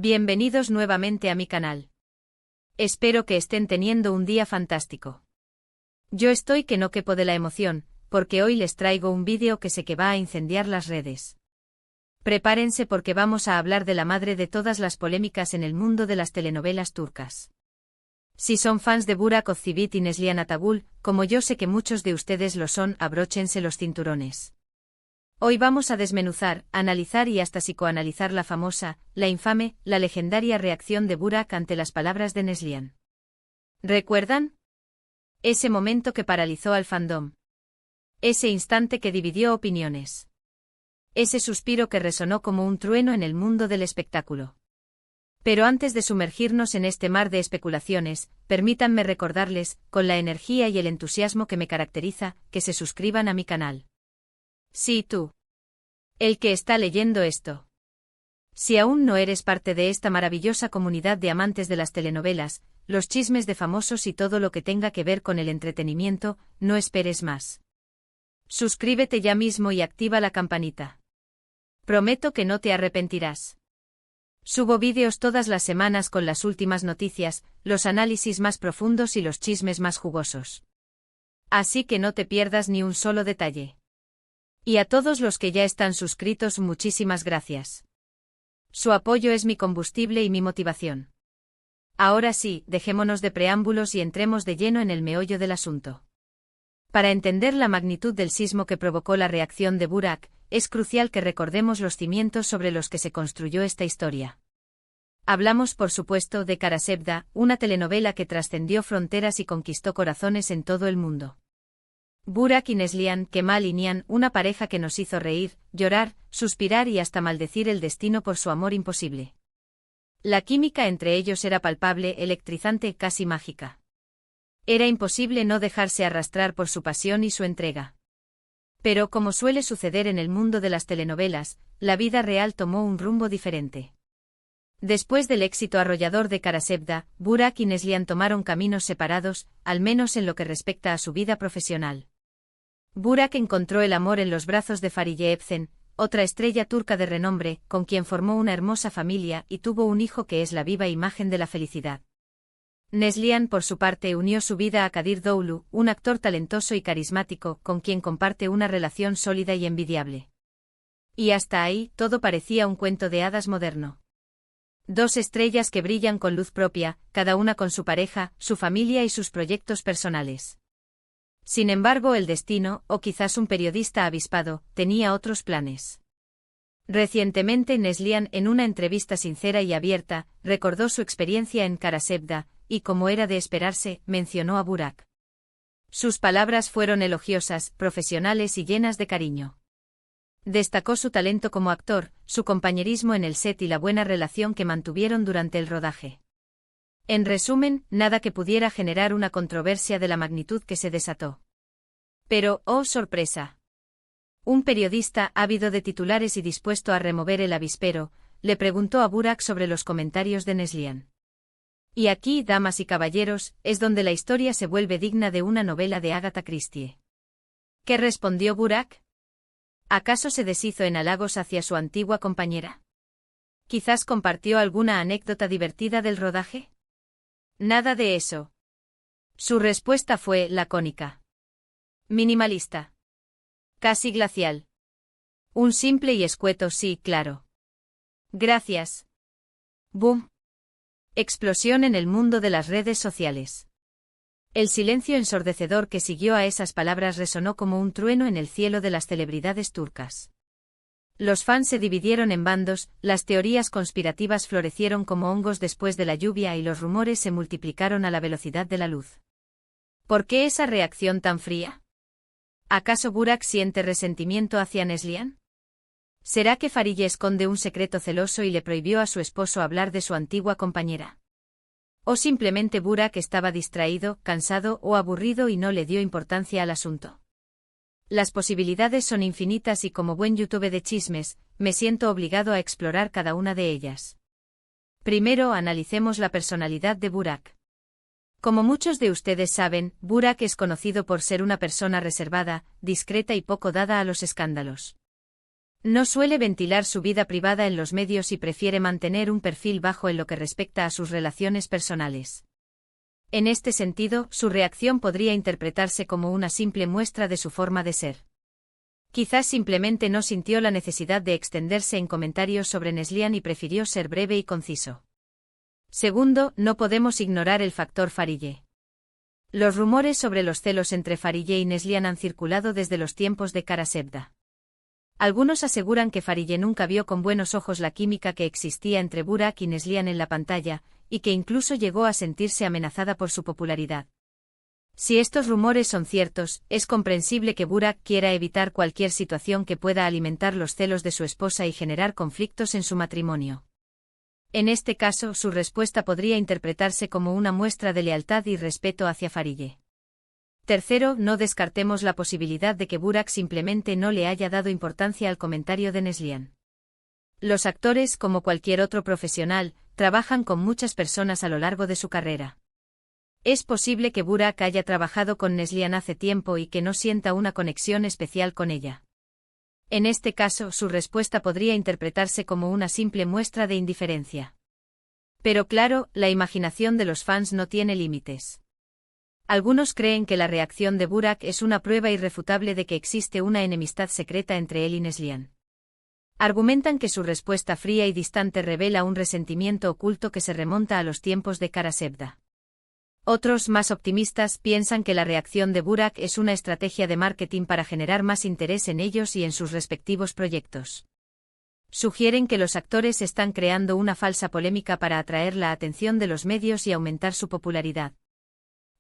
Bienvenidos nuevamente a mi canal. Espero que estén teniendo un día fantástico. Yo estoy que no quepo de la emoción, porque hoy les traigo un vídeo que sé que va a incendiar las redes. Prepárense porque vamos a hablar de la madre de todas las polémicas en el mundo de las telenovelas turcas. Si son fans de Burak Özçivit y Neslihan Atagül, como yo sé que muchos de ustedes lo son, abróchense los cinturones. Hoy vamos a desmenuzar, analizar y hasta psicoanalizar la famosa, la infame, la legendaria reacción de Burak ante las palabras de Neslihan. ¿Recuerdan? Ese momento que paralizó al fandom. Ese instante que dividió opiniones. Ese suspiro que resonó como un trueno en el mundo del espectáculo. Pero antes de sumergirnos en este mar de especulaciones, permítanme recordarles, con la energía y el entusiasmo que me caracteriza, que se suscriban a mi canal. Sí, tú. El que está leyendo esto. Si aún no eres parte de esta maravillosa comunidad de amantes de las telenovelas, los chismes de famosos y todo lo que tenga que ver con el entretenimiento, no esperes más. Suscríbete ya mismo y activa la campanita. Prometo que no te arrepentirás. Subo vídeos todas las semanas con las últimas noticias, los análisis más profundos y los chismes más jugosos. Así que no te pierdas ni un solo detalle. Y a todos los que ya están suscritos, muchísimas gracias. Su apoyo es mi combustible y mi motivación. Ahora sí, dejémonos de preámbulos y entremos de lleno en el meollo del asunto. Para entender la magnitud del sismo que provocó la reacción de Burak, es crucial que recordemos los cimientos sobre los que se construyó esta historia. Hablamos, por supuesto, de Karasevda, una telenovela que trascendió fronteras y conquistó corazones en todo el mundo. Burak y Neslihan, Kemal y Nihan, una pareja que nos hizo reír, llorar, suspirar y hasta maldecir el destino por su amor imposible. La química entre ellos era palpable, electrizante, casi mágica. Era imposible no dejarse arrastrar por su pasión y su entrega. Pero, como suele suceder en el mundo de las telenovelas, la vida real tomó un rumbo diferente. Después del éxito arrollador de Karasevda, Burak y Neslihan tomaron caminos separados, al menos en lo que respecta a su vida profesional. Burak encontró el amor en los brazos de Fariye Evcen, otra estrella turca de renombre, con quien formó una hermosa familia y tuvo un hijo que es la viva imagen de la felicidad. Neslihan, por su parte, unió su vida a Kadir Doğulu, un actor talentoso y carismático, con quien comparte una relación sólida y envidiable. Y hasta ahí, todo parecía un cuento de hadas moderno. Dos estrellas que brillan con luz propia, cada una con su pareja, su familia y sus proyectos personales. Sin embargo, el destino, o quizás un periodista avispado, tenía otros planes. Recientemente Neslihan, en una entrevista sincera y abierta, recordó su experiencia en Karasevda, y como era de esperarse, mencionó a Burak. Sus palabras fueron elogiosas, profesionales y llenas de cariño. Destacó su talento como actor, su compañerismo en el set y la buena relación que mantuvieron durante el rodaje. En resumen, nada que pudiera generar una controversia de la magnitud que se desató. Pero, ¡oh sorpresa! Un periodista, ávido de titulares y dispuesto a remover el avispero, le preguntó a Burak sobre los comentarios de Neslihan. Y aquí, damas y caballeros, es donde la historia se vuelve digna de una novela de Agatha Christie. ¿Qué respondió Burak? ¿Acaso se deshizo en halagos hacia su antigua compañera? ¿Quizás compartió alguna anécdota divertida del rodaje? Nada de eso. Su respuesta fue lacónica. Minimalista. Casi glacial. Un simple y escueto sí, claro. Gracias. ¡Boom! Explosión en el mundo de las redes sociales. El silencio ensordecedor que siguió a esas palabras resonó como un trueno en el cielo de las celebridades turcas. Los fans se dividieron en bandos, las teorías conspirativas florecieron como hongos después de la lluvia y los rumores se multiplicaron a la velocidad de la luz. ¿Por qué esa reacción tan fría? ¿Acaso Burak siente resentimiento hacia Neslihan? ¿Será que Fariye esconde un secreto celoso y le prohibió a su esposo hablar de su antigua compañera? ¿O simplemente Burak estaba distraído, cansado o aburrido y no le dio importancia al asunto? Las posibilidades son infinitas y como buen YouTube de chismes, me siento obligado a explorar cada una de ellas. Primero analicemos la personalidad de Burak. Como muchos de ustedes saben, Burak es conocido por ser una persona reservada, discreta y poco dada a los escándalos. No suele ventilar su vida privada en los medios y prefiere mantener un perfil bajo en lo que respecta a sus relaciones personales. En este sentido, su reacción podría interpretarse como una simple muestra de su forma de ser. Quizás simplemente no sintió la necesidad de extenderse en comentarios sobre Neslihan y prefirió ser breve y conciso. Segundo, no podemos ignorar el factor Farille. Los rumores sobre los celos entre Farille y Neslihan han circulado desde los tiempos de Kara Sebda. Algunos aseguran que Farille nunca vio con buenos ojos la química que existía entre Burak y Neslihan en la pantalla, y que incluso llegó a sentirse amenazada por su popularidad. Si estos rumores son ciertos, es comprensible que Burak quiera evitar cualquier situación que pueda alimentar los celos de su esposa y generar conflictos en su matrimonio. En este caso, su respuesta podría interpretarse como una muestra de lealtad y respeto hacia Farille. Tercero, no descartemos la posibilidad de que Burak simplemente no le haya dado importancia al comentario de Neslihan. Los actores, como cualquier otro profesional, trabajan con muchas personas a lo largo de su carrera. Es posible que Burak haya trabajado con Neslihan hace tiempo y que no sienta una conexión especial con ella. En este caso, su respuesta podría interpretarse como una simple muestra de indiferencia. Pero claro, la imaginación de los fans no tiene límites. Algunos creen que la reacción de Burak es una prueba irrefutable de que existe una enemistad secreta entre él y Neslihan. Argumentan que su respuesta fría y distante revela un resentimiento oculto que se remonta a los tiempos de Kara Sebda. Otros, más optimistas, piensan que la reacción de Burak es una estrategia de marketing para generar más interés en ellos y en sus respectivos proyectos. Sugieren que los actores están creando una falsa polémica para atraer la atención de los medios y aumentar su popularidad.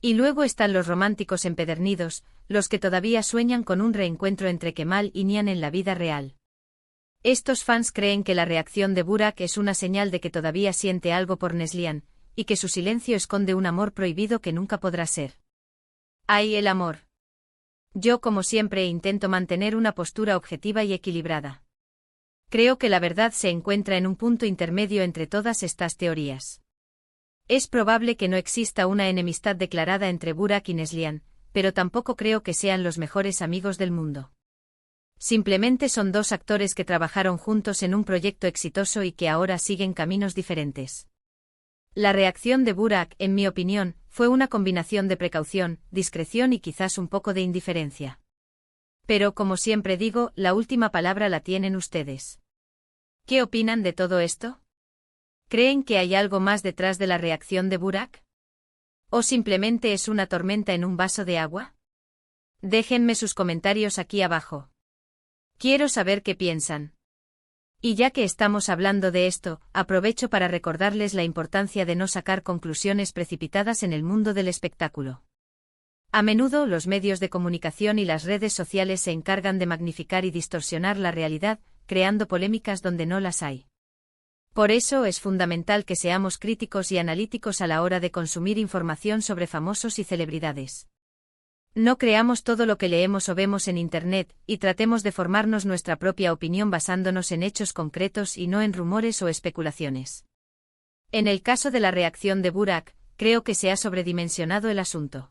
Y luego están los románticos empedernidos, los que todavía sueñan con un reencuentro entre Kemal y Nihan en la vida real. Estos fans creen que la reacción de Burak es una señal de que todavía siente algo por Neslihan, y que su silencio esconde un amor prohibido que nunca podrá ser. ¡Ay, el amor! Yo, como siempre, intento mantener una postura objetiva y equilibrada. Creo que la verdad se encuentra en un punto intermedio entre todas estas teorías. Es probable que no exista una enemistad declarada entre Burak y Neslihan, pero tampoco creo que sean los mejores amigos del mundo. Simplemente son dos actores que trabajaron juntos en un proyecto exitoso y que ahora siguen caminos diferentes. La reacción de Burak, en mi opinión, fue una combinación de precaución, discreción y quizás un poco de indiferencia. Pero como siempre digo, la última palabra la tienen ustedes. ¿Qué opinan de todo esto? ¿Creen que hay algo más detrás de la reacción de Burak? ¿O simplemente es una tormenta en un vaso de agua? Déjenme sus comentarios aquí abajo. Quiero saber qué piensan. Y ya que estamos hablando de esto, aprovecho para recordarles la importancia de no sacar conclusiones precipitadas en el mundo del espectáculo. A menudo los medios de comunicación y las redes sociales se encargan de magnificar y distorsionar la realidad, creando polémicas donde no las hay. Por eso es fundamental que seamos críticos y analíticos a la hora de consumir información sobre famosos y celebridades. No creamos todo lo que leemos o vemos en Internet, y tratemos de formarnos nuestra propia opinión basándonos en hechos concretos y no en rumores o especulaciones. En el caso de la reacción de Burak, creo que se ha sobredimensionado el asunto.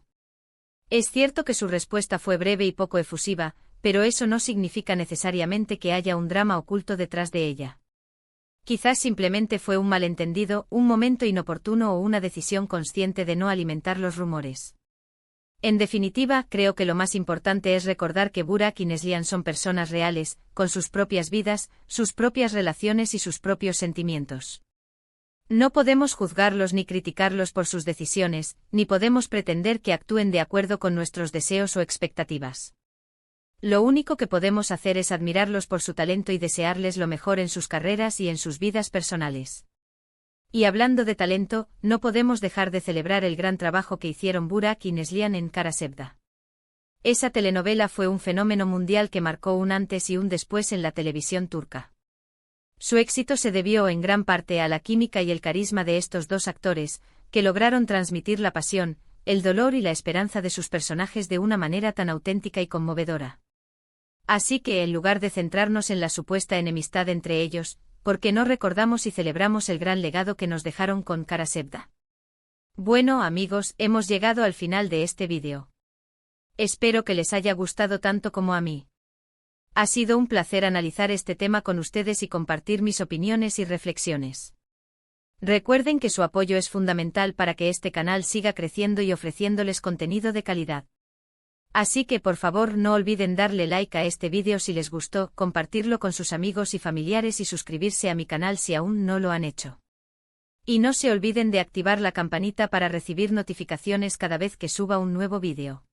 Es cierto que su respuesta fue breve y poco efusiva, pero eso no significa necesariamente que haya un drama oculto detrás de ella. Quizás simplemente fue un malentendido, un momento inoportuno o una decisión consciente de no alimentar los rumores. En definitiva, creo que lo más importante es recordar que Burak y Neslihan son personas reales, con sus propias vidas, sus propias relaciones y sus propios sentimientos. No podemos juzgarlos ni criticarlos por sus decisiones, ni podemos pretender que actúen de acuerdo con nuestros deseos o expectativas. Lo único que podemos hacer es admirarlos por su talento y desearles lo mejor en sus carreras y en sus vidas personales. Y hablando de talento, no podemos dejar de celebrar el gran trabajo que hicieron Burak y Neslihan en Kara Sebda. Esa telenovela fue un fenómeno mundial que marcó un antes y un después en la televisión turca. Su éxito se debió en gran parte a la química y el carisma de estos dos actores, que lograron transmitir la pasión, el dolor y la esperanza de sus personajes de una manera tan auténtica y conmovedora. Así que, en lugar de centrarnos en la supuesta enemistad entre ellos, ¿por qué no recordamos y celebramos el gran legado que nos dejaron con Kara Sebda? Bueno, amigos, hemos llegado al final de este vídeo. Espero que les haya gustado tanto como a mí. Ha sido un placer analizar este tema con ustedes y compartir mis opiniones y reflexiones. Recuerden que su apoyo es fundamental para que este canal siga creciendo y ofreciéndoles contenido de calidad. Así que por favor no olviden darle like a este vídeo si les gustó, compartirlo con sus amigos y familiares y suscribirse a mi canal si aún no lo han hecho. Y no se olviden de activar la campanita para recibir notificaciones cada vez que suba un nuevo vídeo.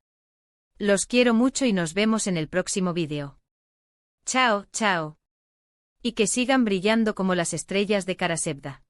Los quiero mucho y nos vemos en el próximo vídeo. Chao, chao. Y que sigan brillando como las estrellas de Karasevda.